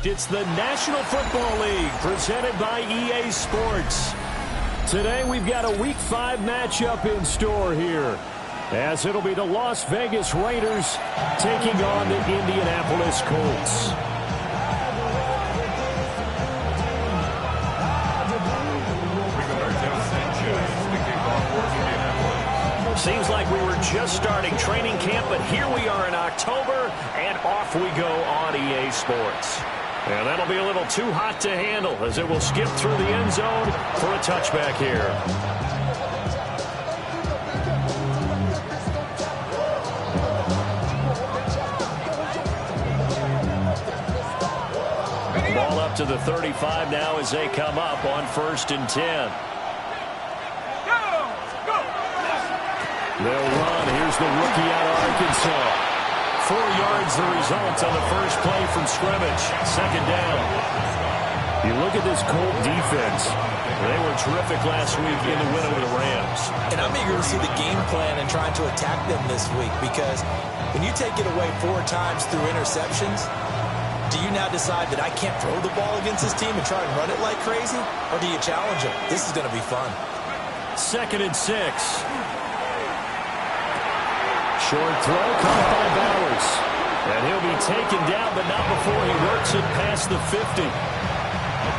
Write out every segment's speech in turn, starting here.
It's the National Football League presented by EA Sports. Today we've got a Week 5 matchup in store here, as it'll be the Las Vegas Raiders taking on the Indianapolis Colts. Seems like we were just starting training camp, but here we are in October, and off we go on EA Sports. And that'll be a little too hot to handle, as it will skip through the end zone for a touchback here. Ball up to the 35 now as they come up on 1st and 10. They'll run. Here's the rookie out of Arkansas. 4 yards the result on the first play from scrimmage. 2nd down. You look at this Colt defense. They were terrific last week in the win over the Rams. And I'm eager to see the game plan and trying to attack them this week, because when you take it away 4 times through interceptions, do you now decide that I can't throw the ball against this team and try and run it like crazy? Or do you challenge them? This is going to be fun. 2nd and 6. Short throw caught by Bowers. And he'll be taken down, but not before he works it past the 50.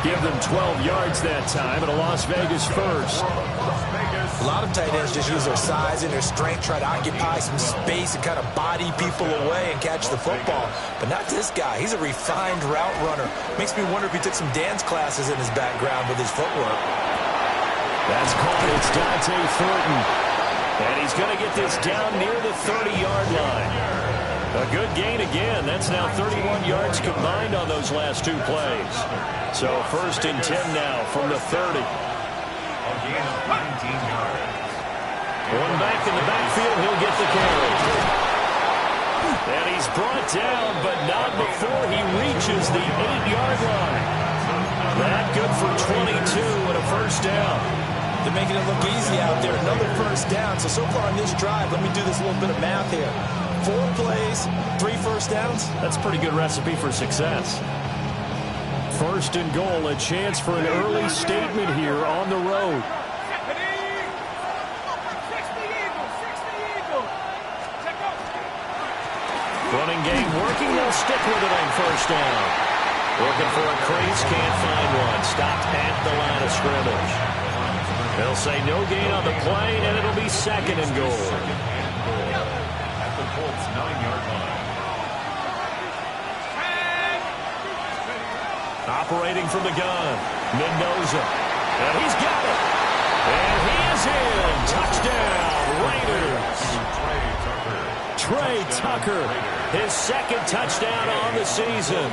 Give them 12 yards that time, and a Las Vegas first. A lot of tight ends just use their size and their strength, try to occupy some space and kind of body people away and catch the football. But not this guy. He's a refined route runner. Makes me wonder if he took some dance classes in his background with his footwork. That's caught. It's Dante Thornton. And he's going to get this down near the 30-yard line. A good gain again. That's now 31 yards combined on those last 2 plays. So 1st and 10 now from the 30. One back in the backfield. He'll get the carry. And he's brought down, but not before he reaches the 8-yard line. That good for 22 and a first down. They're making it look easy out there. Another first down. So far on this drive, let me do this little bit of math here. 4 plays, 3 first downs. That's a pretty good recipe for success. 1st and goal, a chance for an early statement here on the road. Running game working. They'll stick with it on 1st down. Looking for a crease, can't find one. Stopped at the line of scrimmage. They'll say no gain on the play, and it'll be 2nd and goal. At the Colts 9-yard line. Operating from the gun, Mendoza. And he's got it. And he is in. Touchdown, Raiders. Trey Tucker, his 2nd touchdown on the season.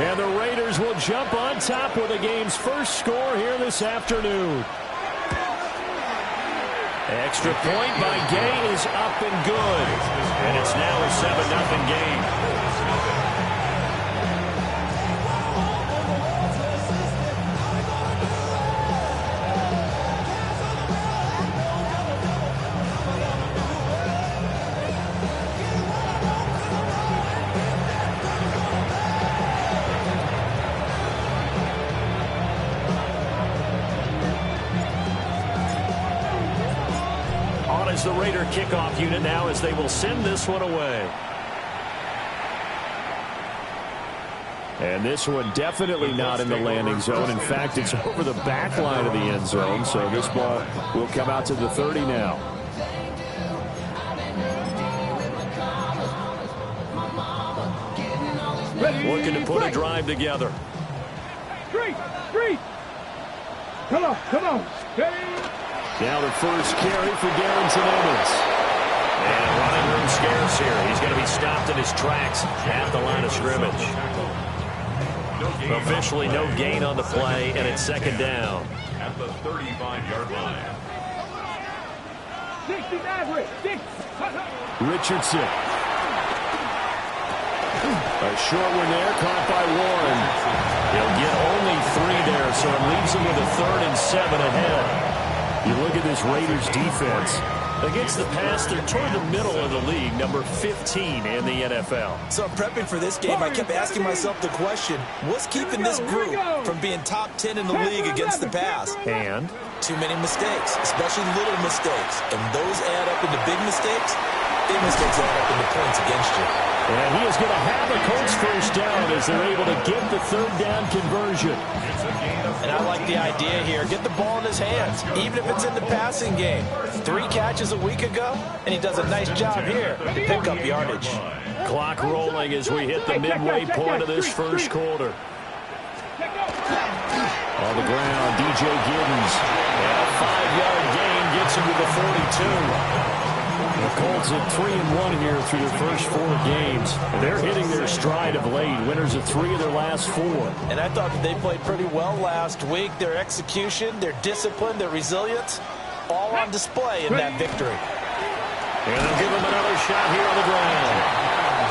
And the Raiders will jump on top with the game's first score here this afternoon. Extra point by Gay is up and good. And it's now a 7-0 game. The Raider kickoff unit now, as they will send this one away. And this one definitely not in the landing zone. In fact, it's over the back line of the end zone, so this ball will come out to the 30 now. Looking to put a drive together. Street! Come on! Now the first carry for Darrington Evans. And running room scarce here. He's going to be stopped in his tracks at the line of scrimmage. Officially no gain on the play, and it's 2nd down. At the 35-yard line. Richardson. A short one there, caught by Warren. He'll get only 3 there, so it leaves him with a 3rd and 7 ahead. You look at this Raiders defense. Against the pass, they're toward the middle of the league, number 15 in the NFL. So I'm prepping for this game. I kept asking myself the question, what's keeping this group from being top 10 in the league against the pass? And too many mistakes, especially little mistakes. And those add up into big mistakes. Big mistakes add up into points against you. And he is going to have a Colts first down as they're able to get the third down conversion. And I like the idea here. Get the ball in his hands, even if it's in the passing game. 3 catches a week ago, and he does a nice job here to pick up yardage. Clock rolling as we hit the midway point of this first quarter. On the ground, DJ Giddens. And a 5-yard gain gets him to the 42. The Colts at 3-1 here through their first 4 games. And they're hitting their stride of late. Winners of 3 of their last 4. And I thought that they played pretty well last week. Their execution, their discipline, their resilience, all on display in that victory. And they'll give him another shot here on the ground.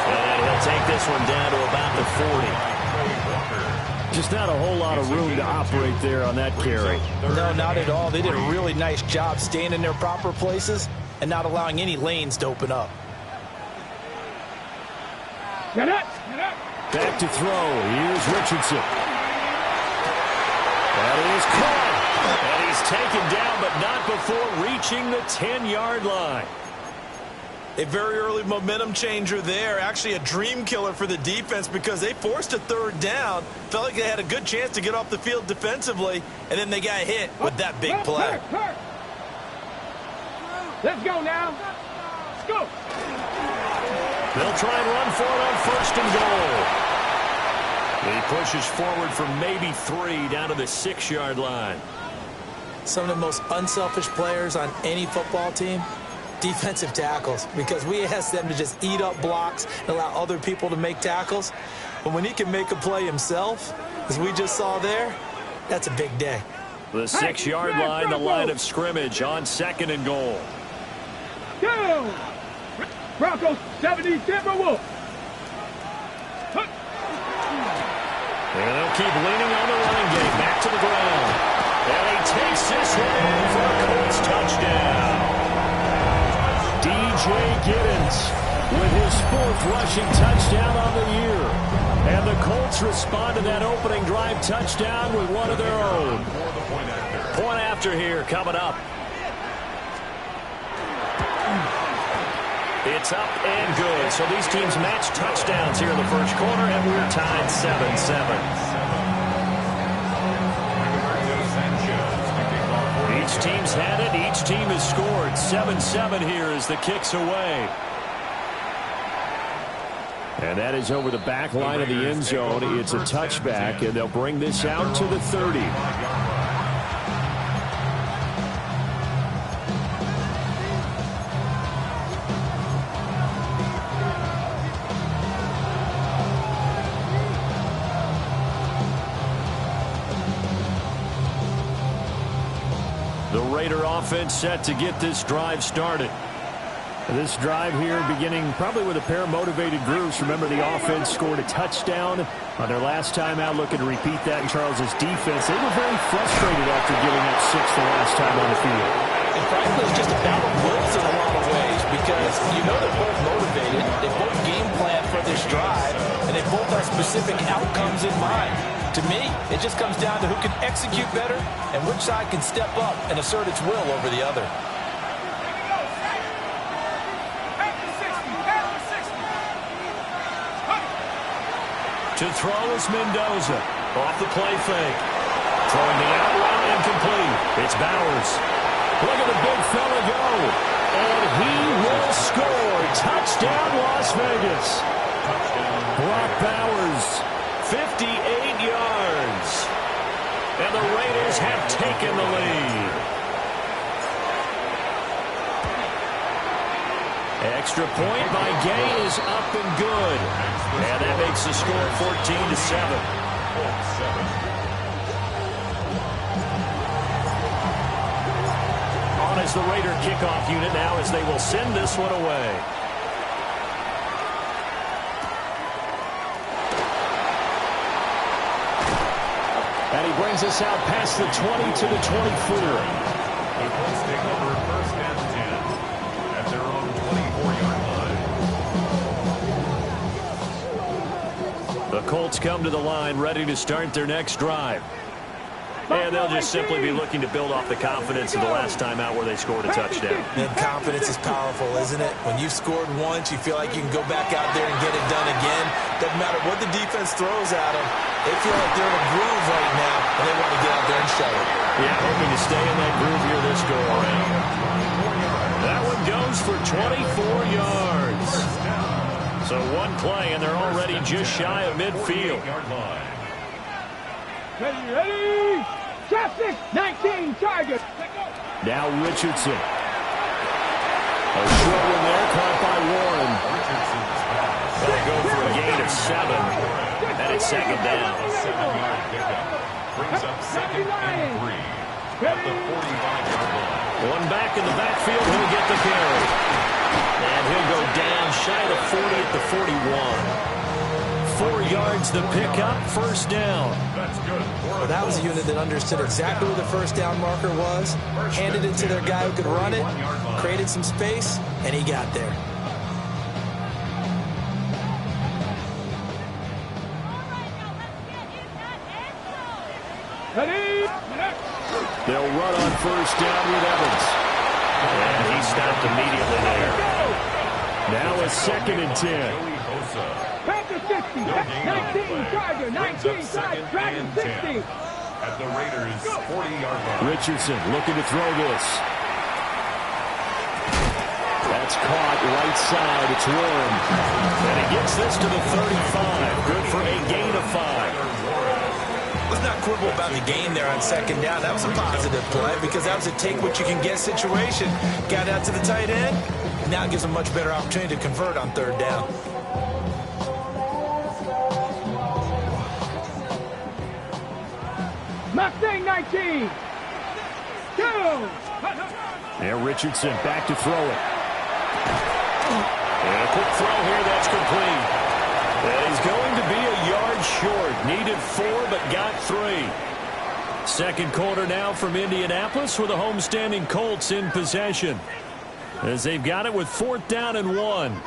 And he'll take this one down to about the 40. Just not a whole lot of room to operate there on that carry. No, not at all. They did a really nice job staying in their proper places and not allowing any lanes to open up. Back to throw. Here's Richardson. That is caught. And he's taken down, but not before reaching the 10-yard line. A very early momentum changer there. Actually a dream killer for the defense because they forced a third down. Felt like they had a good chance to get off the field defensively, and then they got hit with that big play. Let's go now. Let's go. They'll try and run for it on first and goal. He pushes forward for maybe 3 down to the 6-yard line. Some of the most unselfish players on any football team, defensive tackles, because we ask them to just eat up blocks and allow other people to make tackles. But when he can make a play himself, as we just saw there, that's a big day. The 6-yard line, the line of scrimmage on second and goal. Go! Broncos 70, Timberwolves. And they'll keep leaning on the running game. Back to the ground. And he takes this one in for a Colts touchdown. DJ Giddens with his 4th rushing touchdown on the year. And the Colts respond to that opening drive touchdown with one of their own. Point after here coming up. It's up and good. So these teams match touchdowns here in the first quarter, and we're tied 7-7. Each team's had it. Each team has scored. 7-7 here as the kick's away. And that is over the back line of the end zone. It's a touchback, and they'll bring this out to the 30. The Raider offense set to get this drive started. This drive here beginning probably with a pair of motivated groups. Remember, the offense scored a touchdown on their last time out, looking to repeat that in Charles's defense. They were very frustrated after giving up 6 the last time on the field. And frankly, it's just a battle of wills in a lot of ways because you know they're both motivated. They both game plan for this drive, and they both have specific outcomes in mind. To me, it just comes down to who can execute better and which side can step up and assert its will over the other. To throw is Mendoza. Off the play fake. Throwing the out route incomplete. It's Bowers. Look at the big fella go. And he will score. Touchdown, Las Vegas. Brock Bowers, 58 yards. And the Raiders have taken the lead. Extra point by Gay is up and good. And that makes the score 14-7. On as the Raider kickoff unit now as they will send this one away. And he brings us out past the 20 to the 24. The Colts take over 1st and 10. Colts come to the line ready to start their next drive. And they'll just simply be looking to build off the confidence of the last time out where they scored a touchdown. Man, confidence is powerful, isn't it? When you've scored once, you feel like you can go back out there and get it done again. Doesn't matter what the defense throws at them. They feel like they're in a groove right now, and they want to get out there and show it. Yeah, hoping to stay in that groove here this go-around. That one goes for 24 yards. So one play, and they're already just shy of midfield. Ready? Traffic, 19, Chargers. Now Richardson. A short one there, caught by Warren. They'll go for a gain of 7. And it's second down. A 7-yard pickup. Brings up second and 3 at the 45-yard line. One back in the backfield, he'll get the carry. And he'll go down shy of the 40 at the 41. 4 yards the pickup, first down. That's good. Well, that was a unit that understood exactly where the first down marker was, handed it to their guy who could run it, created some space, and he got there. Ready? They'll run on first down with Evans. And he stopped immediately there. Now a second and 10. Panther 60, 19, Charger, 19, Dragon 60. At the Raiders' 40-yard line. Richardson looking to throw this. That's caught right side. It's Warren. And he gets this to the 35. Good for a gain of 5. Let's not quibble about the gain there on second down. That was a positive play because that was a take-what-you-can-get situation. Got out to the tight end. Now it gives them a much better opportunity to convert on third down. Mustang 19. Go. And Richardson back to throw it. And a quick throw here, that's complete. And he's going to be a yard short. Needed 4, but got 3. Second quarter now from Indianapolis with the homestanding Colts in possession, as they've got it with 4th down and 1.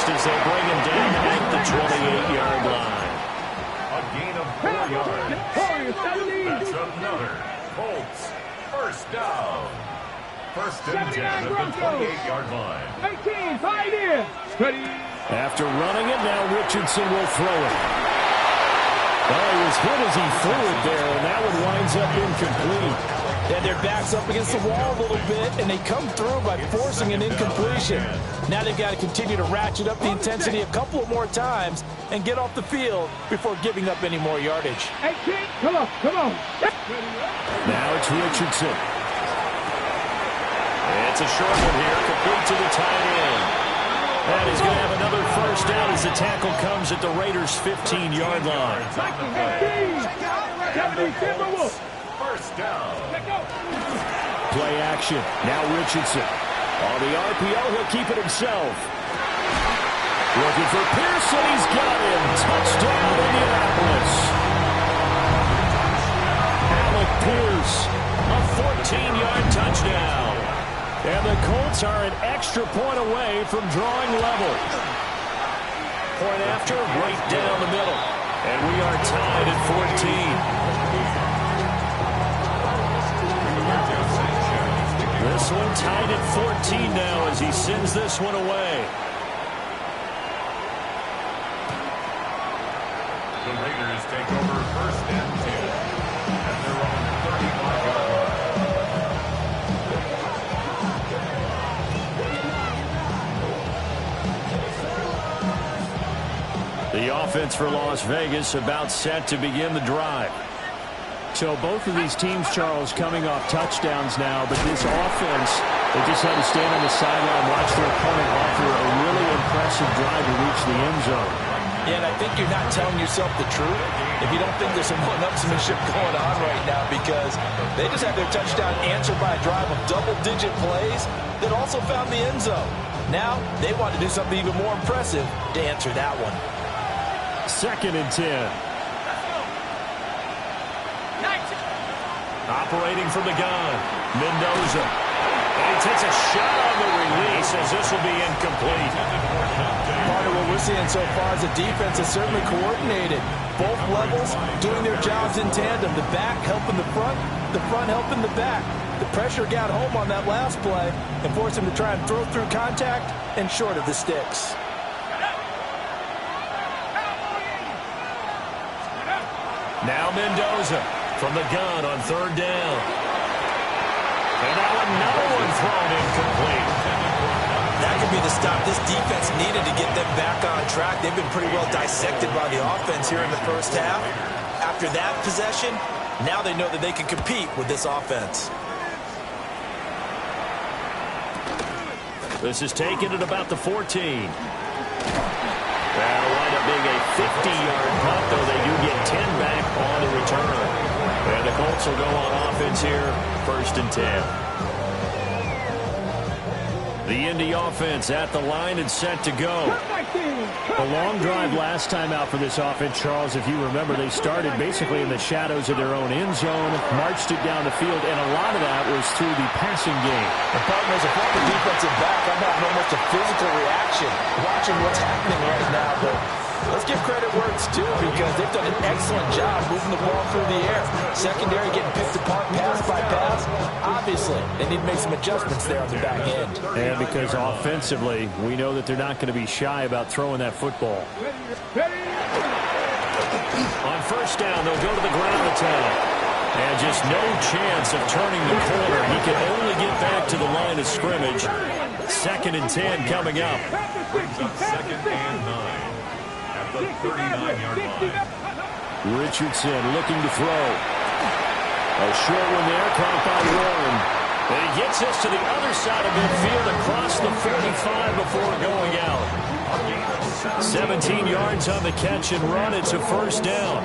As they bring him down at the 28-yard line. A gain of 4 yards. That's another Colts first down. First and 10 at the 28-yard line. 18, Pioneer. Ready. After running it, now Richardson will throw it. Well, he was hit as he threw it there, and that one winds up incomplete. Yeah, their back's up against the wall a little bit, and they come through by forcing an incompletion. Now they've got to continue to ratchet up the intensity a couple of more times and get off the field before giving up any more yardage. 18, come on. Now it's Richardson. It's a short one here, complete to the tight end. And he's going to have another first down as the tackle comes at the Raiders' 15-yard line. 70, Timberwolves. First down. Play action. Now Richardson. On the RPO, he'll keep it himself. Looking for Pearson. He's got him. Touchdown, Indianapolis. Alec Pierce. A 14-yard touchdown. And the Colts are an extra point away from drawing level. Point after, right down the middle. And we are tied at 14. This one tied at 14 now as he sends this one away. The Raiders take over first and 10 at their own 35-yard line. The offense for Las Vegas about set to begin the drive. So both of these teams, Charles, coming off touchdowns now, but this offense, they just had to stand on the sideline, watch their opponent offer a really impressive drive to reach the end zone. Yeah, and I think you're not telling yourself the truth if you don't think there's some one-upsmanship going on right now, because they just had their touchdown answered by a drive of double-digit plays that also found the end zone. Now they want to do something even more impressive to answer that one. 2nd and 10. Operating from the gun, Mendoza. And he takes a shot on the release as this will be incomplete. Part of what we're seeing so far is the defense is certainly coordinated. Both levels doing their jobs in tandem. The back helping the front helping the back. The pressure got home on that last play and forced him to try and throw through contact and short of the sticks. Now Mendoza from the gun on 3rd down. And now another one thrown incomplete. That could be the stop this defense needed to get them back on track. They've been pretty well dissected by the offense here in the first half. After that possession, now they know that they can compete with this offense. This is taken at about the 14. That'll wind up being a 50-yard punt, though they do get 10 back on the return. And the Colts will go on offense here, 1st and 10. The Indy offense at the line and set to go. A long drive last time out for this offense, Charles. If you remember, they started basically in the shadows of their own end zone, marched it down the field, and a lot of that was through the passing game. The partner is a former defensive back. I'm having almost a physical reaction watching what's happening right now. But let's give credit where it's due, because they've done an excellent job moving the ball through the air. Secondary getting picked apart pass by pass. Obviously, they need to make some adjustments there on the back end. And because offensively, we know that they're not going to be shy about throwing that football. On 1st down, they'll go to the ground attack. And just no chance of turning the corner. He can only get back to the line of scrimmage. 2nd and 10 coming up. Brings up 2nd and 9 at the 39-yard line. Richardson looking to throw. A short one there, caught by Warren. And he gets this to the other side of midfield across the 45 before going out. 17 yards on the catch and run. It's a 1st down.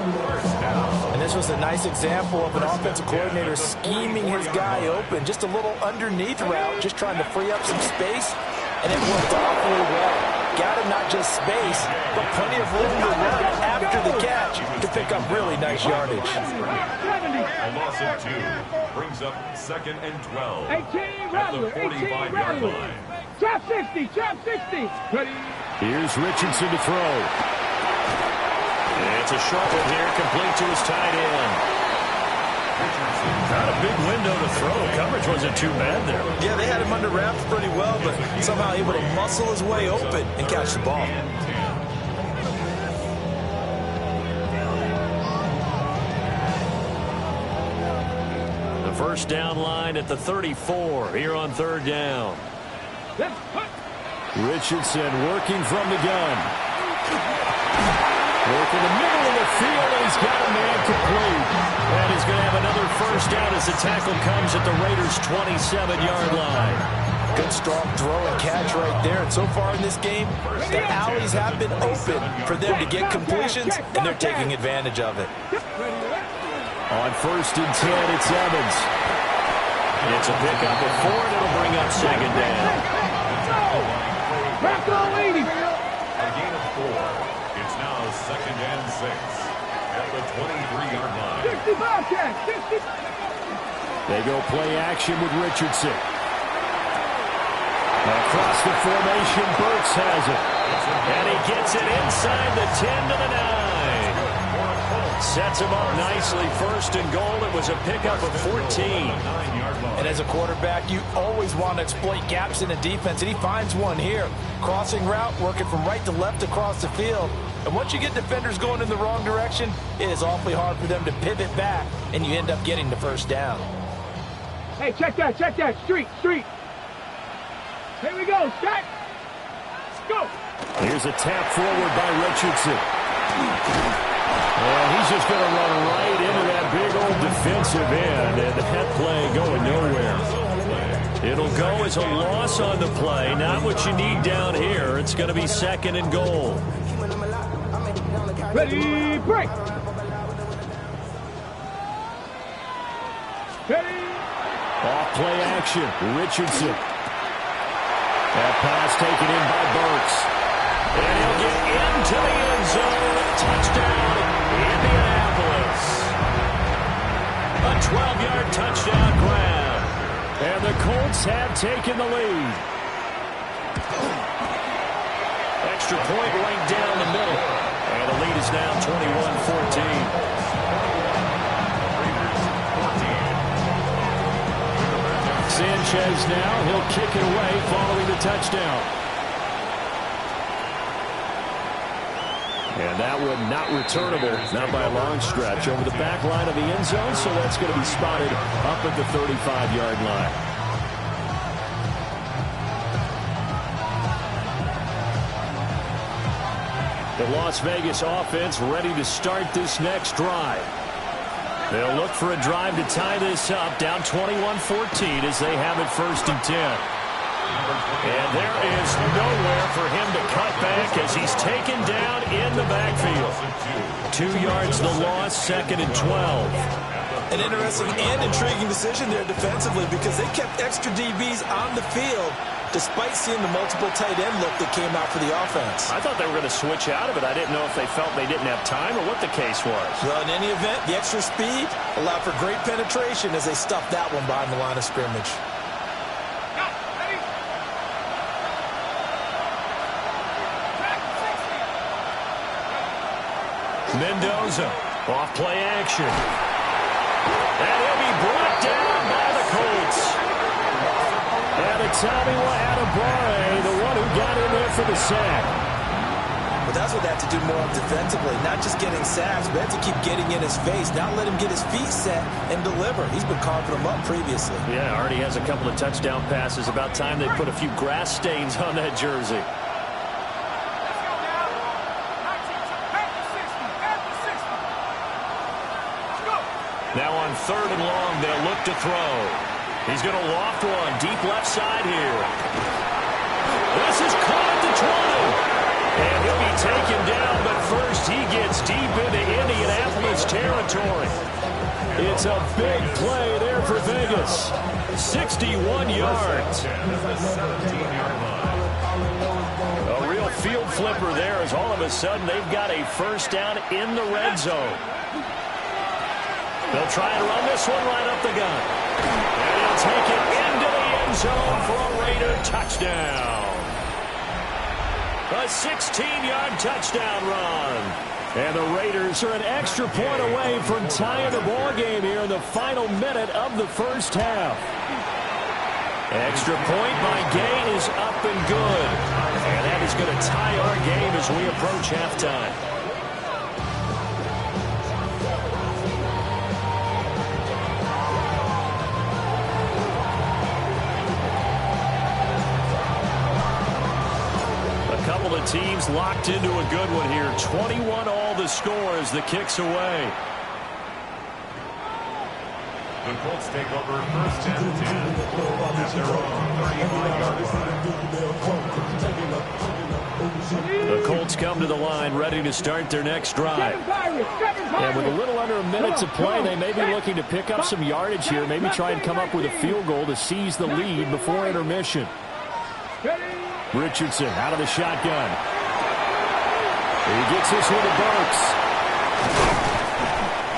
And this was a nice example of an offensive coordinator scheming his guy open. Just a little underneath route, just trying to free up some space, and it worked awfully well. Got him not just space, but plenty of room to run after the catch to pick up really nice yardage. A loss of 2 brings up 2nd and 12 at the 45-yard line. Trap 60, trap 60. Ready. Here's Richardson to throw. It's a short one here, complete to his tight end. Not a big window to throw. Coverage wasn't too bad there. Yeah, they had him under wraps pretty well, but somehow able to muscle his way open and catch the ball. The 1st down line at the 34 here on 3rd down. Richardson working from the gun. Working the middle of the field, and he's got a man complete. And he's going to have another 1st down as the tackle comes at the Raiders' 27-yard line. Good strong throw and catch right there. And so far in this game, the alleys have been open for them to get completions, and they're taking advantage of it. On 1st and 10, it's Evans. It's a pickup of 4, and it'll bring up 2nd down. Back on 80. A gain of 4. It's now 2nd and 6 at the 23-yard line. 65 catch, 60. They go play action with Richardson. Across the formation, Burks has it. And he gets it inside the 10 to the 9. Sets him up nicely. 1st and goal. It was a pickup of 14. And as a quarterback, you always want to exploit gaps in the defense, and he finds one here. Crossing route, working from right to left across the field. And once you get defenders going in the wrong direction, it is awfully hard for them to pivot back, and you end up getting the 1st down. Hey, check that, street. Here we go, set. Go. Here's a tap forward by Richardson. And he's just going to run right into that big old defensive end, and that play going nowhere. It'll go as a loss on the play. Not what you need down here. It's going to be 2nd and goal. Ready, break. Ready. Off play action. Richardson. That pass taken in by Burks. And he'll get into the end zone. Touchdown, Indianapolis. A 12-yard touchdown grab. And the Colts have taken the lead. Extra point right down the middle. And the lead is now 21-14. Sanchez now, he'll kick it away following the touchdown. And that one not returnable, not by a long stretch, over the back line of the end zone, so that's going to be spotted up at the 35-yard line. The Las Vegas offense ready to start this next drive. They'll look for a drive to tie this up, down 21-14 as they have it 1st and 10. And there is nowhere for him to cut back as he's taken down in the backfield. 2 yards the loss, 2nd and 12. An interesting and intriguing decision there defensively because they kept extra DBs on the field despite seeing the multiple tight end look that came out for the offense. I thought they were going to switch out of it. I didn't know if they felt they didn't have time or what the case was. Well, in any event, the extra speed allowed for great penetration as they stuffed that one behind the line of scrimmage. Mendoza, off play action. And he'll be brought down by the Colts. And it's Tommy Adebawore, the one who got in there for the sack. But that's what they have to do more of defensively, not just getting sacks, but have to keep getting in his face, not let him get his feet set and deliver. He's been carving them up previously. Yeah, already has a couple of touchdown passes. About time they put a few grass stains on that jersey. Now on 3rd and long, they'll look to throw. He's going to loft one deep left side here. This is caught at the 20. And he'll be taken down, but first he gets deep into Indianapolis territory. It's a big play there for Vegas. 61 yards. A real field flipper there as all of a sudden they've got a first down in the red zone. They'll try and run this one right up the gut. And he'll take it into the end zone for a Raider touchdown. A 16-yard touchdown run. And the Raiders are an extra point away from tying the ball game here in the final minute of the first half. Extra point by Gay is up and good. And that is going to tie our game as we approach halftime. Couple of teams locked into a good one here. 21 all the score as the kick's away. The Colts take over 1st and 10 at their own 35-yard line. The Colts come to the line ready to start their next drive. And with a little under a minute to play, they may be looking to pick up some yardage here, maybe try and come up with a field goal to seize the lead before intermission. Richardson out of the shotgun. He gets this one to Burks.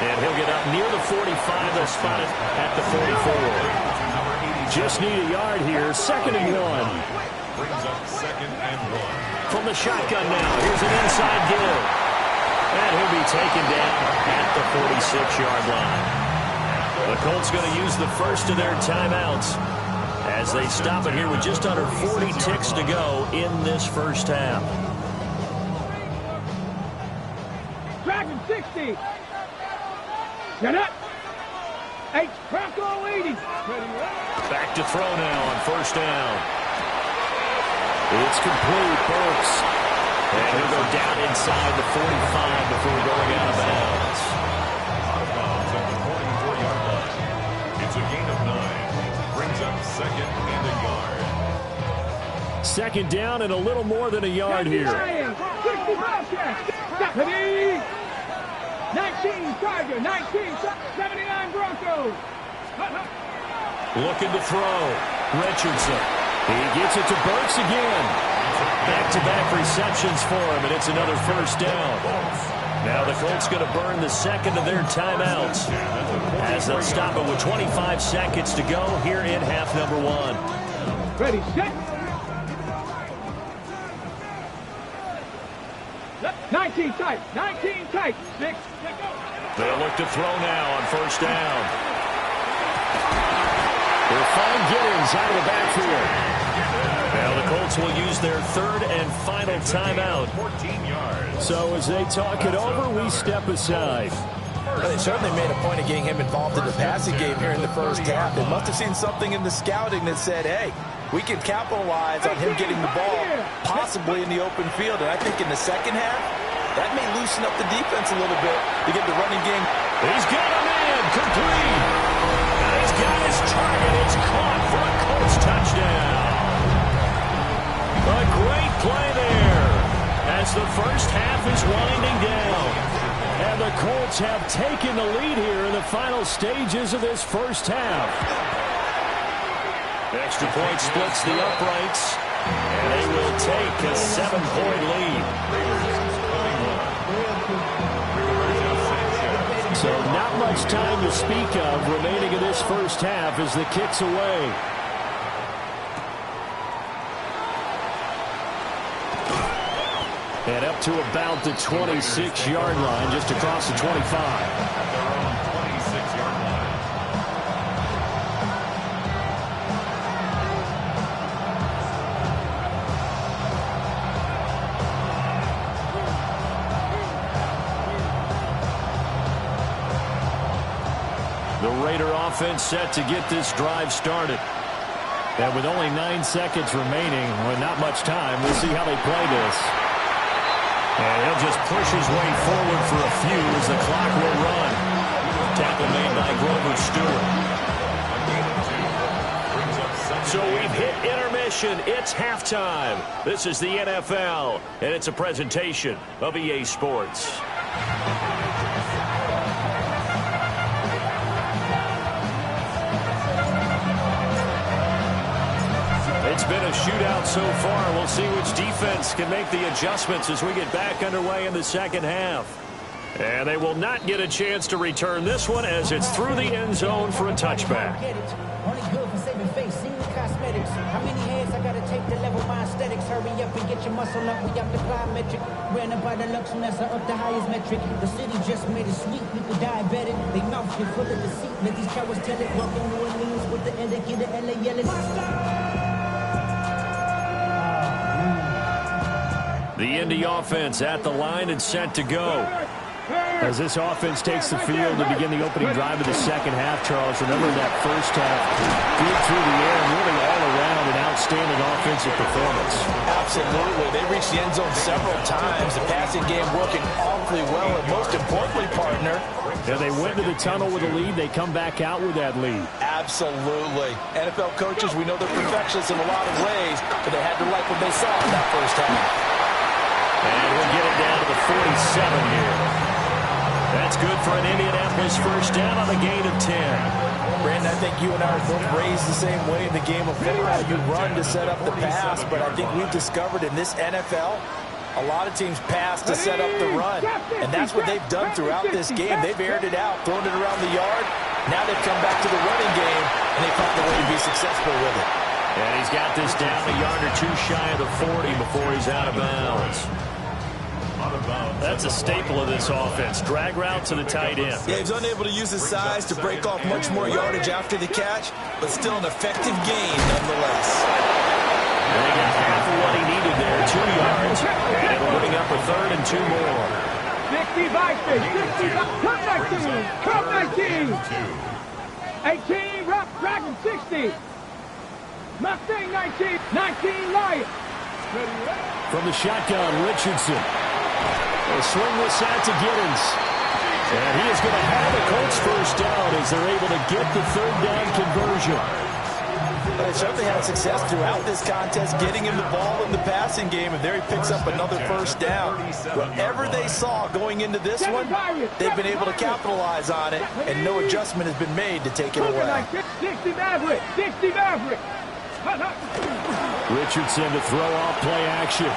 And he'll get up near the 45. They'll spot it at the 44. Just need a yard here. 2nd and 1. Brings up 2nd and 1. From the shotgun now. Here's an inside give. And he'll be taken down at the 46-yard line. The Colts going to use the first of their timeouts as they stop it here with just under 40 ticks to go in this first half. Dragon 60. Get up. H. Bronco 80. Back to throw now on 1st down. It's complete. Burks. And he'll go down inside the 45 before going out of bounds. Out of bounds at the 44-yard line. It's a gain of 9. Brings up 2nd and a yard. 2nd down and a little more than a yard here. Deputy. 19 Tiger, 19 79 Broncos. Looking to throw. Richardson. He gets it to Burks again. Back-to-back receptions for him, and it's another first down. Now the Colts going to burn the second of their timeouts as they'll stop it with 25 seconds to go here in half number 1. Ready, set. 19 tight, 19 tight. 6. They'll look to throw now on first down. They'll find Giddens out of the backfield. Now the Colts will use their third and final timeout. 14 yards. So as they talk it over, we step aside. Well, they certainly made a point of getting him involved in the passing game here in the first half. They must have seen something in the scouting that said, hey, we can capitalize on him getting the ball possibly in the open field. And I think in the second half, that may loosen up the defense a little bit to get the running game. He's got a man complete. And he's got his target. It's caught for a Colts touchdown. A great play there as the first half is winding down. And the Colts have taken the lead here in the final stages of this first half. Extra point splits the uprights, and they will take a 7-point lead. So not much time to speak of remaining in this first half as the kick's away. And up to about the 26-yard line, just across the 25. At their own 26-yard line. The Raider offense set to get this drive started. And with only 9 seconds remaining, with not much time, we'll see how they play this. And he'll just push his way forward for a few as the clock will run. Tackle made by Grover Stewart. So we've hit intermission. It's halftime. This is the NFL, and it's a presentation of EA Sports. It's been a shootout so far. We'll see which defense can make the adjustments as we get back underway in the second half. And they will not get a chance to return this one as it's through the end zone for a touchback. Only good for saving face, seen the cosmetics. How many heads I gotta take to level my aesthetics? Hurry up and get your muscle up, we up the plyometric. Ran up by the Lux and that's up the highest metric. The city just made it sweet, people diabetic. They mouth get full of deceit, let these cowards tell it. Welcome New Orleans with the indicator, LA yelling. The Indy offense at the line and set to go. As this offense takes the field to begin the opening drive of the second half, Charles, remember that first half, good through the air and really all around an outstanding offensive performance. Absolutely. They reached the end zone several times. The passing game working awfully well, and most importantly, partner, and they went to the tunnel with a lead. They come back out with that lead. Absolutely. NFL coaches, we know they're perfectionists in a lot of ways, but they had to like what they saw in that first half. And we'll get it down to the 47 here. That's good for an Indianapolis first down on a gain of 10. Brandon, I think you and I are both raised the same way in the game of football. You run to set up the pass, but I think we've discovered in this NFL, a lot of teams pass to set up the run. And that's what they've done throughout this game. They've aired it out, thrown it around the yard. Now they've come back to the running game, and they found a way to be successful with it. And he's got this down a yard or two shy of the 40 before he's out of bounds. That's a staple of this offense. Drag route to the tight end. Yeah, he's unable to use his size to break off much more yardage after the catch, but still an effective gain nonetheless. And they got half of what he needed there, 2 yards. And it'll bring up a third and 2 more. 65, 65, come 19. 18, Rock Dragon 60. Mustang 19, 19 Lion. From the shotgun, Richardson. A swing was sent to Giddens. And he is going to have a Colts first down as they're able to get the third down conversion. But they certainly had success throughout this contest, getting him the ball in the passing game, and there he picks up another first down. Whatever they saw going into this one, they've been able to capitalize on it, and no adjustment has been made to take it away. 60 Maverick, 60 Maverick. Richardson to throw off play action.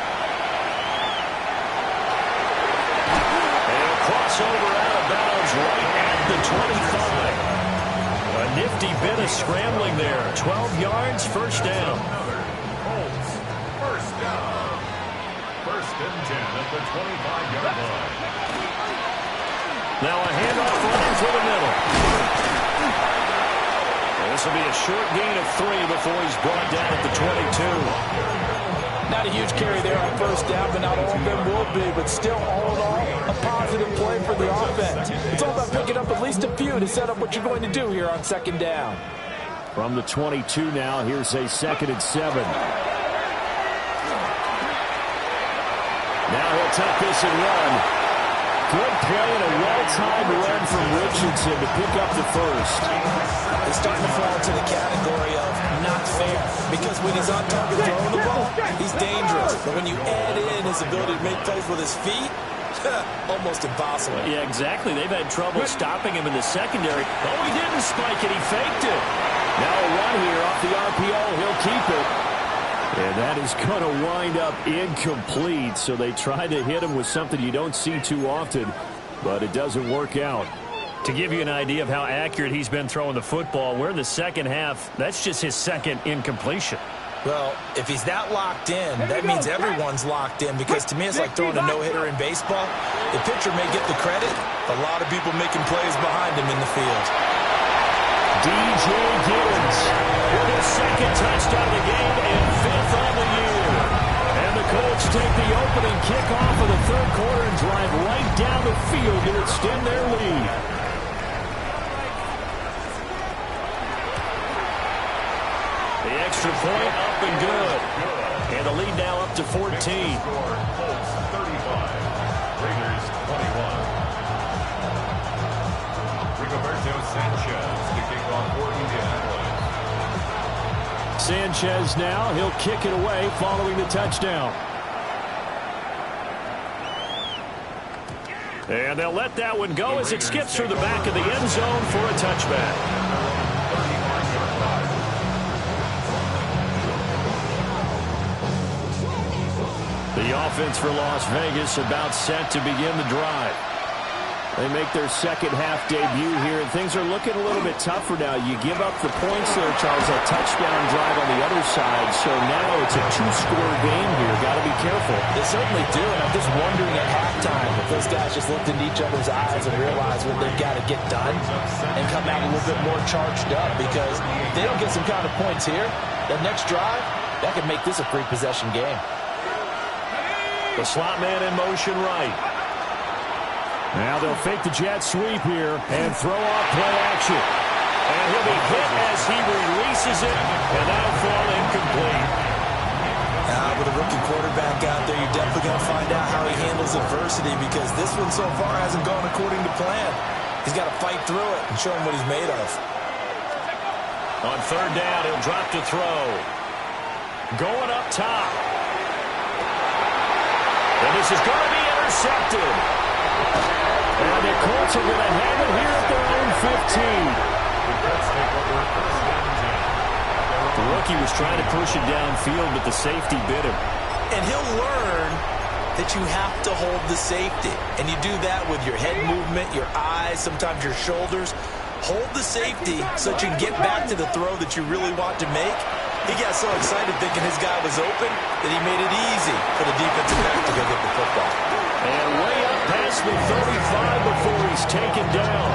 And a crossover out of bounds right at the 25. A nifty bit of scrambling there. 12 yards, first down. Colts, first down. First and 10 at the 25-yard line. Now a handoff running through the middle. This will be a short gain of 3 before he's brought down at the 22. Not a huge carry there on first down, but not all of them will be. But still, all in all, a positive play for the offense. It's all about picking up at least a few to set up what you're going to do here on second down. From the 22 now, here's a 2nd and 7. Now he'll take this and run. Good play and a well-timed run from Richardson to pick up the first. He's starting to fall into the category of not fair, because when he's on target throwing the ball, he's dangerous. But when you add in his ability to make plays with his feet, almost impossible. Yeah, exactly. They've had trouble stopping him in the secondary. Oh, he didn't spike it. He faked it. Now a run here off the RPO. He'll keep it. And that is going to wind up incomplete. So they try to hit him with something you don't see too often, but it doesn't work out. To give you an idea of how accurate he's been throwing the football, we're in the second half. That's just his second incompletion. Well, if he's not locked in, that means everyone's locked in, because to me it's like throwing a no-hitter in baseball. The pitcher may get the credit, a lot of people making plays behind him in the field. DJ Gibbons with his second touchdown of the game and 5th on the year. And the Colts take the opening kickoff of the third quarter and drive right down the field to extend their lead. The extra point up and good. And the lead now up to 14. Colts 35, Raiders 21. Rigoberto Sanchez to kick off for Indianapolis. Sanchez now, he'll kick it away following the touchdown. And they'll let that one go as it skips through the back of the end zone for a touchback. The offense for Las Vegas about set to begin the drive. They make their second half debut here, and things are looking a little bit tougher now. You give up the points there, Charles, that touchdown drive on the other side, so now it's a two-score game here. Got to be careful. They certainly do, and I'm just wondering at halftime if those guys just looked into each other's eyes and realized what they've got to get done and come out a little bit more charged up, because if they don't get some kind of points here, the next drive, that could make this a three-possession game. The slot man in motion right. Now they'll fake the jet sweep here and throw off play action. And he'll be hit as he releases it, and that'll fall incomplete. With a rookie quarterback out there, you're definitely going to find out how he handles adversity, because this one so far hasn't gone according to plan. He's got to fight through it and show him what he's made of. On third down, he'll drop to throw. Going up top. And this is going to be intercepted. And the Colts are going to have it here at their own 15. The rookie was trying to push it downfield, but the safety bit him. And he'll learn that you have to hold the safety. And you do that with your head movement, your eyes, sometimes your shoulders. Hold the safety so that you can get back to the throw that you really want to make. He got so excited thinking his guy was open that he made it easy for the defensive back to go get the football. And way up past the 35 before he's taken down.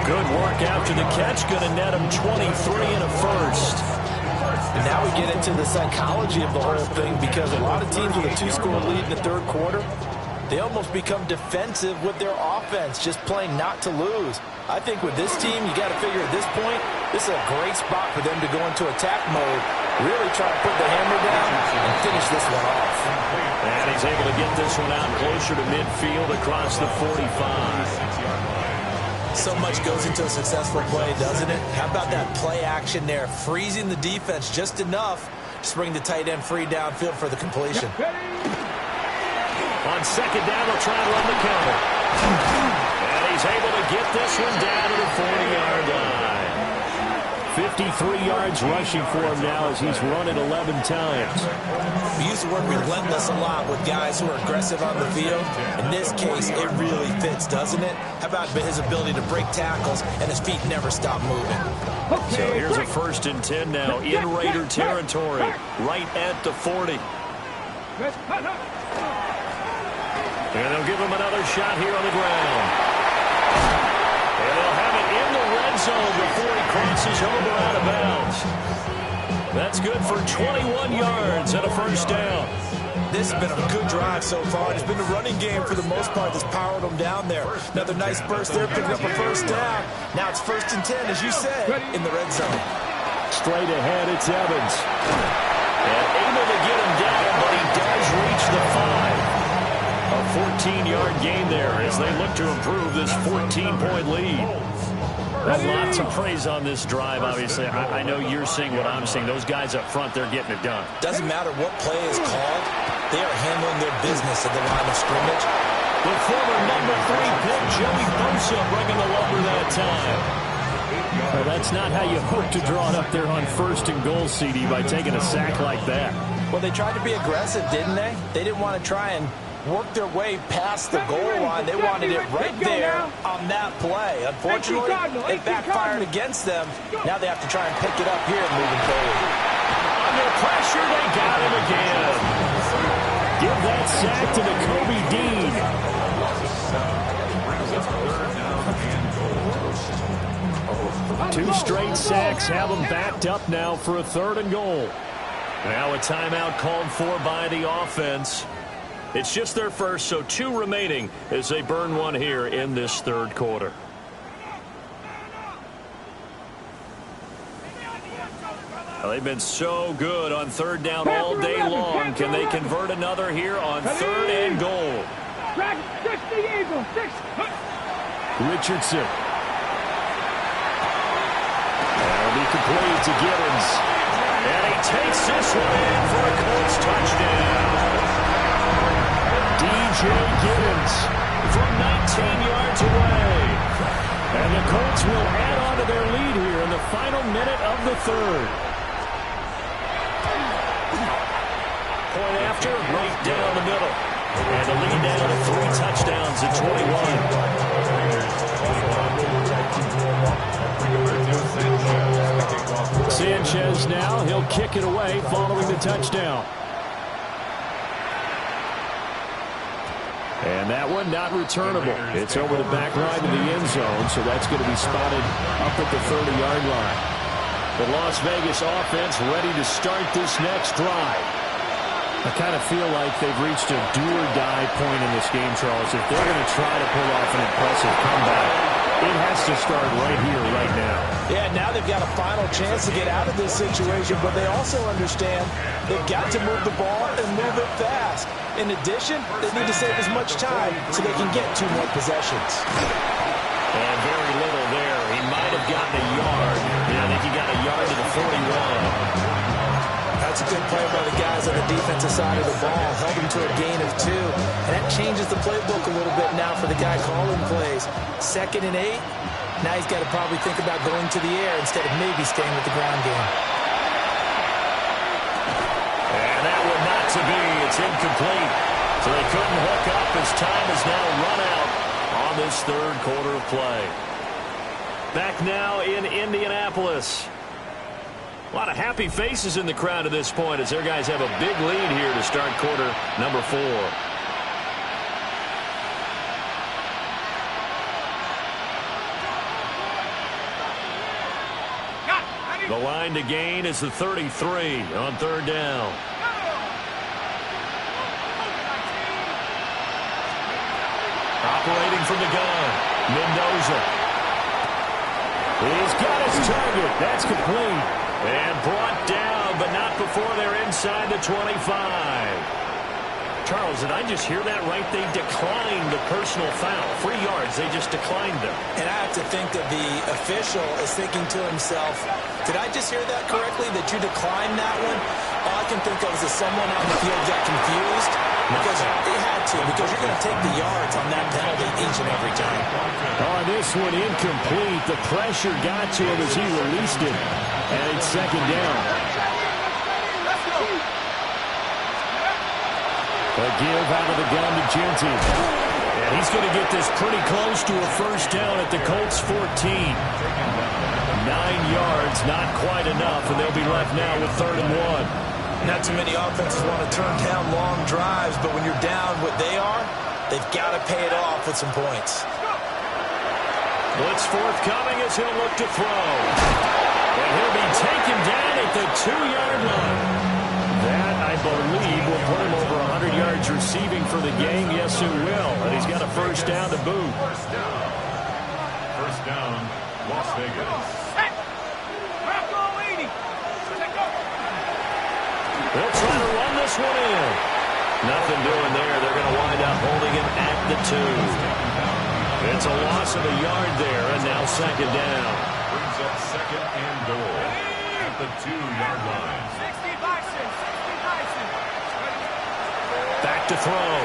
Good work after the catch. Going to net him 23 and a first. And now we get into the psychology of the whole thing, because a lot of teams with a two-score lead in the third quarter, they almost become defensive with their offense, just playing not to lose. I think with this team, you got to figure at this point, this is a great spot for them to go into attack mode, really try to put the hammer down and finish this one off. And he's able to get this one out closer to midfield across the 45. So much goes into a successful play, doesn't it? How about that play action there, freezing the defense just enough to bring the tight end free downfield for the completion. On second down, they'll try and run the counter. And he's able to get this one down to the 40-yard line. 53 yards rushing for him now as he's run it 11 times. We use the word relentless a lot with guys who are aggressive on the field. In this case, it really fits, doesn't it? How about his ability to break tackles and his feet never stop moving? So here's a 1st and 10 now in Raider territory, right at the 40. And they'll give him another shot here on the ground. And they'll have it in the red zone before he crosses over out of bounds. That's good for 21 yards and a 1st down. This has been a good drive so far. It's been the running game for the most part that's powered them down there. Another nice burst there, picking up a 1st down. Now it's 1st and 10, as you said, in the red zone. Straight ahead, it's Evans. And able to get him down, but he does reach the 5. A 14-yard gain there as they look to improve this 14-point lead. Lots of praise on this drive, obviously. I know you're seeing what I'm seeing. Those guys up front, they're getting it done. Doesn't matter what play is called. They are handling their business at the line of scrimmage. The former number 3 pick, Joey Bosa, bringing the lumber that time. Well, that's not how you hope to draw it up there on 1st and goal, CD, by taking a sack like that. Well, they tried to be aggressive, didn't they? They didn't want to try and work their way past the goal line. They wanted it right there on that play. Unfortunately, it backfired against them. Now they have to try and pick it up here moving forward. Under pressure, they got him again. Give that sack to Nakobe Dean. 2 straight sacks have them backed up now for a 3rd and goal. Now a timeout called for by the offense. It's just their first, so 2 remaining as they burn one here in this 3rd quarter. Well, they've been so good on 3rd down all day long. Can they convert another here on 3rd and goal? Richardson. That'll be complete to Gibbons. And he takes this one in for a Colts touchdown. DJ Gibbons from 19 yards away. And the Colts will add on to their lead here in the final minute of the 3rd. Point after, right down the middle. And the lead down to 3 touchdowns at 21. Sanchez now, he'll kick it away following the touchdown. And that one not returnable. It's over the back line of the end zone, so that's going to be spotted up at the 30-yard line. The Las Vegas offense ready to start this next drive. I kind of feel like they've reached a do-or-die point in this game, Charles. If they're going to try to pull off an impressive comeback, it has to start right here, right now. Yeah, now they've got a final chance to get out of this situation, but they also understand they've got to move the ball and move it fast. In addition, they need to save as much time so they can get 2 more possessions. And very little there. He might have gotten a yard. Yeah, I think he got a yard to the 41. That's a good play by the guys on the defensive side of the ball. Held him to a gain of 2. And that changes the playbook a little bit now for the guy calling plays. 2nd and 8. Now he's got to probably think about going to the air instead of maybe staying with the ground game. And that one not to be. It's incomplete. So they couldn't hook up as time has now run out on this 3rd quarter of play. Back now in Indianapolis. A lot of happy faces in the crowd at this point as their guys have a big lead here to start quarter number 4. The line to gain is the 33 on 3rd down. Operating from the gun, Mendoza. He's got his target. That's complete. And brought down, but not before they're inside the 25. Charles, did I just hear that right? They declined the personal foul. 3 yards, they just declined them. And I have to think that the official is thinking to himself, did I just hear that correctly, that you declined that one? All I can think of is that someone on the field got confused because they had to, because you're going to take the yards on that penalty each and every time. On this one, incomplete. The pressure got to him as he released it. And it's second down. A give out of the gun to Genty. And he's going to get this pretty close to a first down at the Colts 14. 9 yards, not quite enough, and they'll be left now with 3rd and 1. Not too many offenses want to turn down long drives, but when you're down what they are, they've got to pay it off with some points. Blitz forthcoming as he'll look to throw. And he'll be taken down at the 2-yard line. That, I believe, will put him over 100 yards receiving for the game. Yes, it will. And he's got a first down to boot. First down, Las Vegas. They'll try to run this one in. Nothing doing there. They're going to wind up holding him at the 2. It's a loss of a yard there, and now second down. Brings up second and goal at the 2-yard line. Back to throw.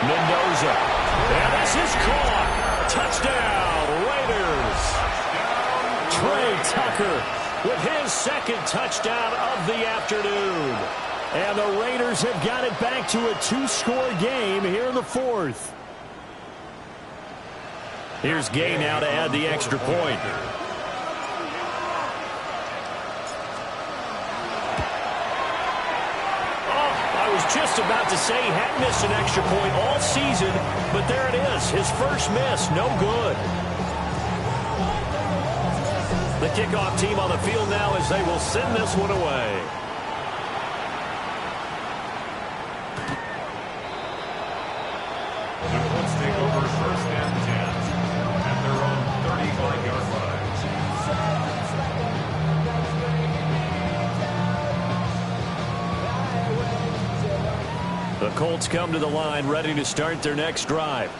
Mendoza. And this is caught. Touchdown, Raiders. Trey Tucker with his second touchdown of the afternoon. And the Raiders have got it back to a 2-score game here in the 4th. Here's Gay now to add the extra point. I was just about to say he hadn't missed an extra point all season, but there it is. His first miss, no good. The kickoff team on the field now as they will send this one away. The Colts take over first and 10 at their own 35-yard line. The Colts come to the line ready to start their next drive.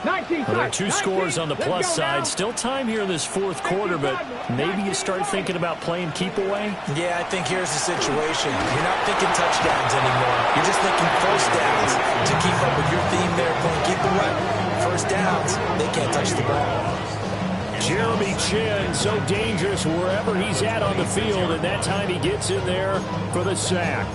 Well, there are 2 scores on the plus side. Still time here in this 4th quarter, but maybe you start thinking about playing keep away? Yeah, I think here's the situation. You're not thinking touchdowns anymore. You're just thinking first downs to keep up with your theme there, playing keep away. First downs, they can't touch the ball. Jeremy Chin, so dangerous wherever he's at on the field, and that time he gets in there for the sack.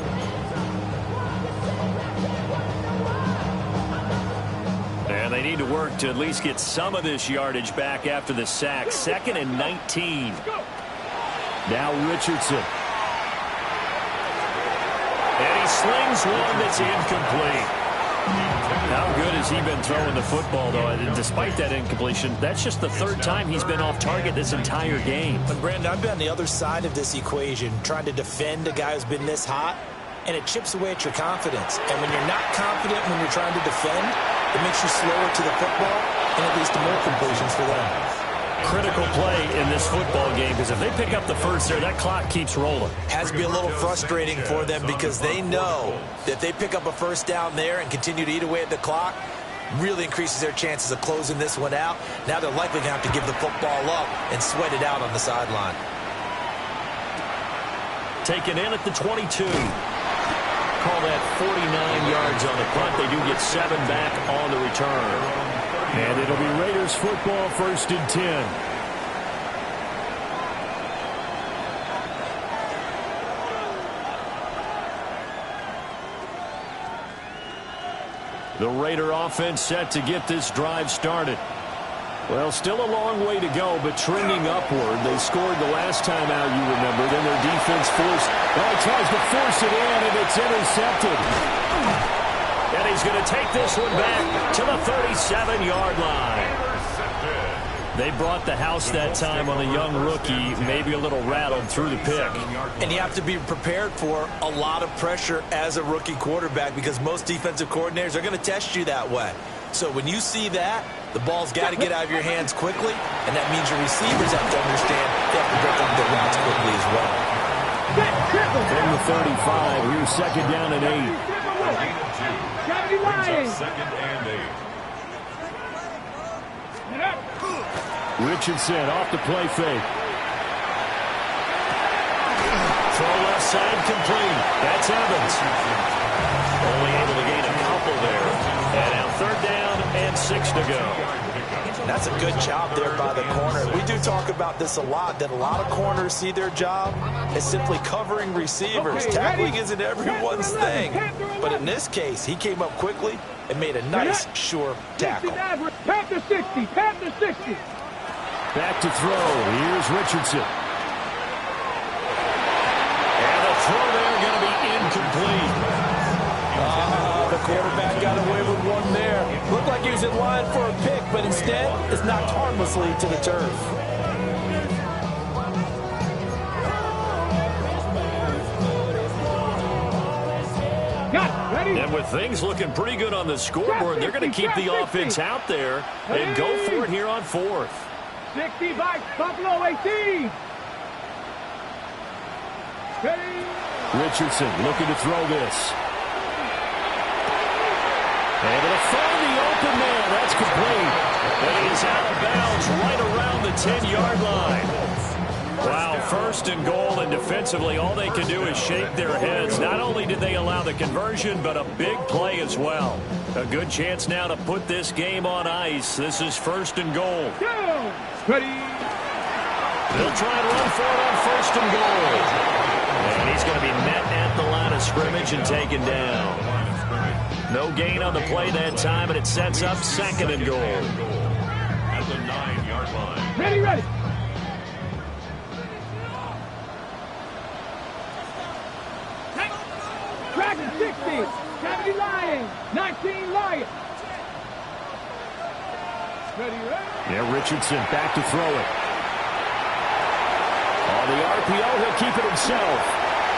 And they need to work to at least get some of this yardage back after the sack. 2nd and 19. Now Richardson. And he slings one that's incomplete. How good has he been throwing the football, though? And despite that incompletion, that's just the 3rd time he's been off target this entire game. And Brandon, I've been on the other side of this equation, trying to defend a guy who's been this hot, and it chips away at your confidence. And when you're not confident when you're trying to defend, it makes you slower to the football, and it leads to more completions for them. Critical play in this football game, because if they pick up the first there, that clock keeps rolling. Has to be a little frustrating for them because they know that they pick up a first down there and continue to eat away at the clock, really increases their chances of closing this one out. Now they're likely going to have to give the football up and sweat it out on the sideline. Taken in at the 22. Call that 49 yards on the punt. They do get 7 back on the return. And it'll be Raiders football, 1st and 10. The Raider offense set to get this drive started. Well, still a long way to go, but trending upward. They scored the last time out, you remember. Then their defense forced. Oh, he tries to force it in, and it's intercepted. And he's going to take this one back to the 37-yard line. They brought the house that time on the young rookie, maybe a little rattled through the pick. And you have to be prepared for a lot of pressure as a rookie quarterback because most defensive coordinators are going to test you that way. So when you see that, the ball's got to get out of your hands quickly, and that means your receivers have to understand they have to break up their routes quickly as well. From the 35, here's second down and 8. Second and 8. Richardson off the play fake. Throw left side complete. That's Evans. Only able to gain a couple there. And now third down and 6 to go. That's a good job there by the corner. We do talk about this a lot, that a lot of corners see their job as simply covering receivers. Tackling isn't everyone's thing. But in this case, he came up quickly and made a nice, sure tackle. Panther 60, Panther 60. Back to throw. Here's Richardson. And the throw there going to be incomplete. The quarterback got away with one there. Looked like he was in line for a pick, but instead, it's knocked harmlessly to the turf. And with things looking pretty good on the scoreboard, they're going to keep the offense out there and go for it here on fourth. 60 by Buffalo 18. Richardson looking to throw this. Able to find the open man. That's complete. And he is out of bounds right around the 10-yard line. Wow, first and goal, and defensively all they can do is shake their heads. Not only did they allow the conversion, but a big play as well. A good chance now to put this game on ice. This is first and goal. Ready. They'll try and run for it on first and goal. And he's going to be met at the line of scrimmage and taken down. No gain on the play that time, and it sets up second and goal. At the 9-yard line. Ready. Dragon 60, 70 Lions, 19 Lions. Ready. Yeah, Richardson back to throw it. On the RPO, he'll keep it himself.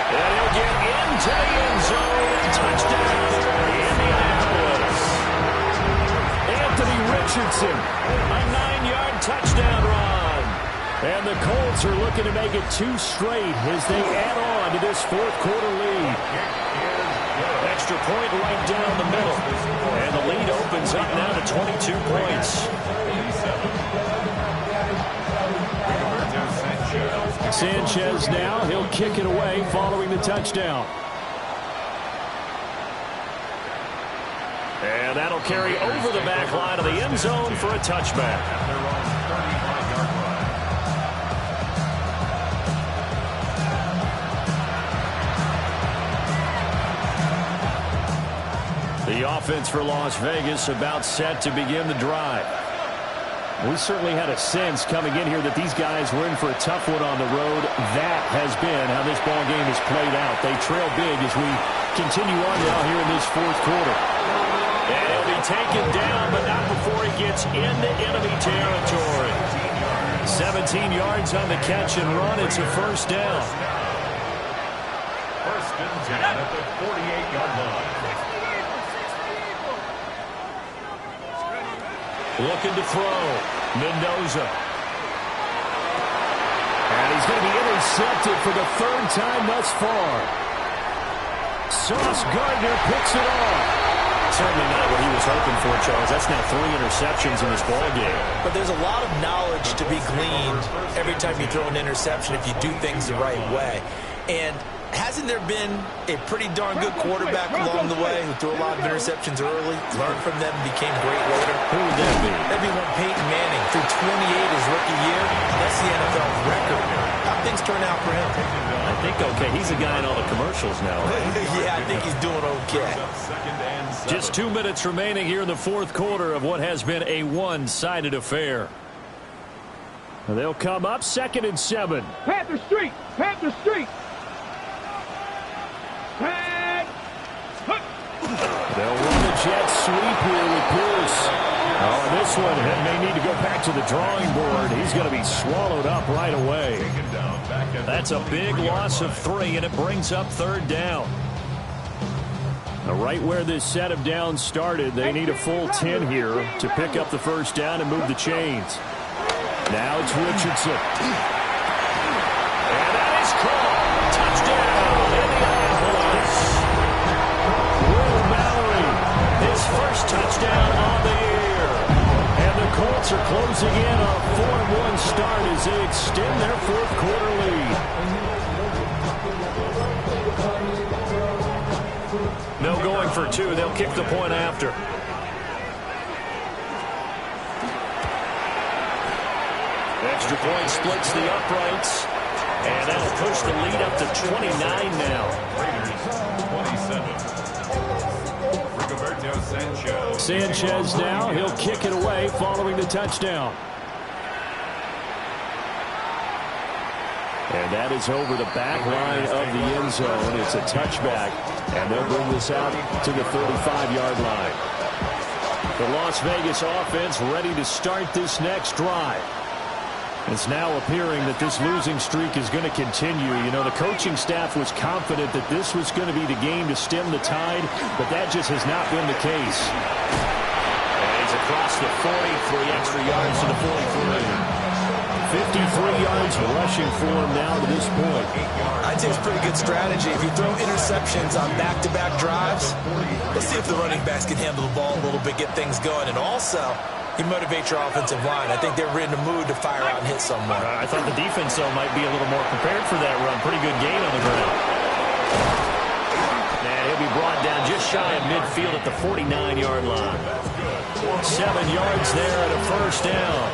And he'll get into the end zone. Touchdown, Indianapolis. Anthony Richardson. A 9-yard touchdown run. And the Colts are looking to make it 2 straight as they add on to this fourth quarter lead. Extra point right down the middle. And the lead opens up now to 22 points. Sanchez now, he'll kick it away following the touchdown. And that'll carry over the back line of the end zone for a touchback. The offense for Las Vegas about set to begin the drive. We certainly had a sense coming in here that these guys were in for a tough one on the road. That has been how this ball game has played out. They trail big as we continue on now here in this fourth quarter. And he'll be taken down, but not before he gets into enemy territory. 17 yards on the catch and run. It's a first down. First and 10 at the 48-yard line. Looking to throw. Mendoza. And he's going to be intercepted for the third time thus far. Sauce Gardner picks it off. Certainly not what he was hoping for, Charles. That's now 3 interceptions in this ball game. But there's a lot of knowledge to be gleaned every time you throw an interception if you do things the right way. And hasn't there been a pretty darn good quarterback along the way who threw a lot of interceptions early, learned from them, became great later? Who would that be? That'd be one Peyton Manning. Threw 28 his rookie year. That's the NFL record. How things turn out for him? I think okay. He's a guy in all the commercials now. Yeah, I think he's doing okay. Just 2 minutes remaining here in the fourth quarter of what has been a one-sided affair. They'll come up 2nd and 7. Panther Street, Panther Street. They'll run the jet sweep here with Pierce. Oh, this one may need to go back to the drawing board. He's going to be swallowed up right away. That's a big loss of 3, and it brings up third down. Now, right where this set of downs started, they need a full 10 here to pick up the first down and move the chains. Now it's Richardson. And that is caught. Touchdown. Colts are closing in on a 4-1 start as they extend their fourth quarter lead. No going for two. They'll kick the point after. Extra point splits the uprights. And that'll push the lead up to 29 now. Raiders 27. Sanchez now. He'll kick it away following the touchdown. And that is over the back line of the end zone. It's a touchback. And they'll bring this out to the 35-yard line. The Las Vegas offense ready to start this next drive. It's now appearing that this losing streak is going to continue. You know, the coaching staff was confident that this was going to be the game to stem the tide, but that just has not been the case. And he's across the 40, 3 extra yards to the 43. 53 yards rushing for him now to this point. I'd say it's pretty good strategy. If you throw interceptions on back-to-back drives, let's see if the running backs can handle the ball a little bit, get things going, and also you motivate your offensive line. I think they're in the mood to fire out and hit someone. I thought the defense, though, might be a little more prepared for that run. Pretty good gain on the ground. And he'll be brought down just shy of midfield at the 49-yard line. 7 yards there and a first down.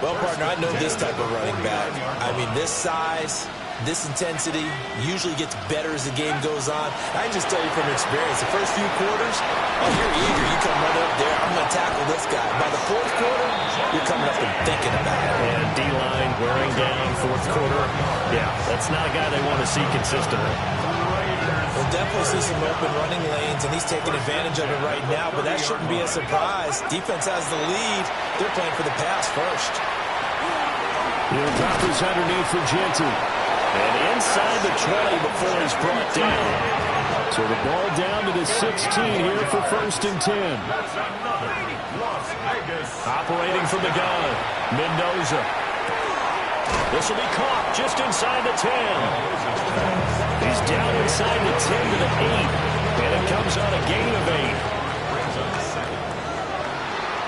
Well, partner, I know this type of running back. I mean, this size, this intensity usually gets better as the game goes on. I can just tell you from experience, the first few quarters, oh, you're eager. You come running up there. I'm going to tackle this guy. By the fourth quarter, you're coming up and thinking about it. And D-line wearing down fourth quarter. Yeah, that's not a guy they want to see consistently. We'll definitely see some open running lanes, and he's taking advantage of it right now, but that shouldn't be a surprise. Defense has the lead. They're playing for the pass first. He'll drop this underneath for Genty. And inside the 20 before he's brought down. So the ball down to the 16 here for 1st and 10. Operating from the gun, Mendoza. This will be caught just inside the 10. He's down inside the 10 to the 8. And it comes on a gain of 8.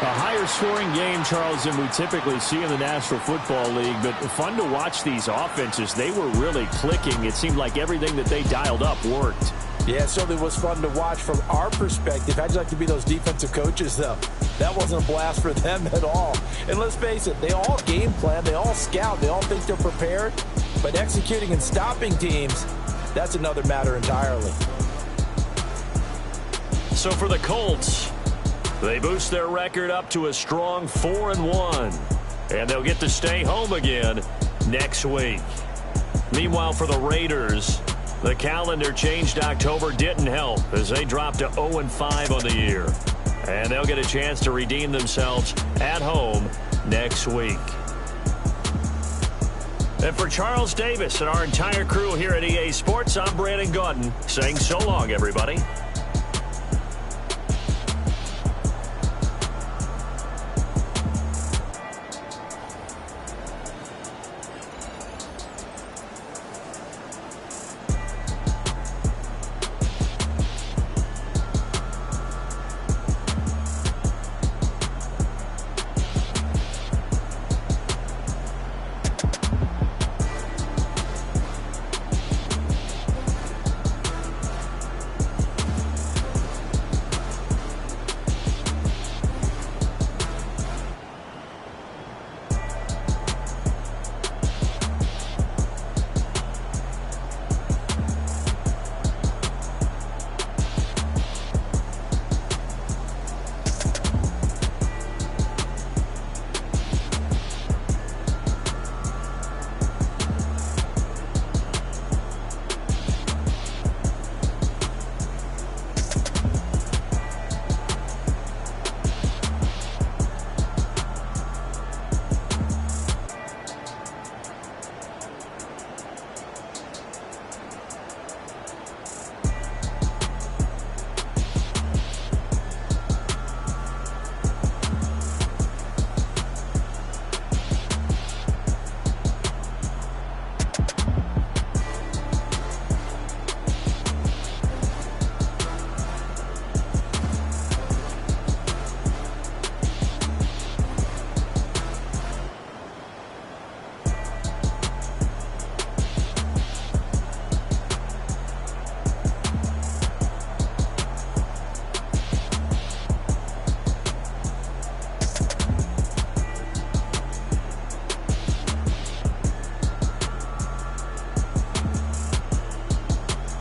A higher scoring game, Charles, than we typically see in the National Football League, but fun to watch these offenses. They were really clicking. It seemed like everything that they dialed up worked. Yeah, it certainly was fun to watch from our perspective. How'd you like to be those defensive coaches, though? That wasn't a blast for them at all. And let's face it, they all game plan, they all scout, they all think they're prepared, but executing and stopping teams, that's another matter entirely. So for the Colts, they boost their record up to a strong 4-1. And they'll get to stay home again next week. Meanwhile, for the Raiders, the calendar changed. October didn't help as they dropped to 0-5 on the year. And they'll get a chance to redeem themselves at home next week. And for Charles Davis and our entire crew here at EA Sports, I'm Brandon Gaudin saying so long, everybody.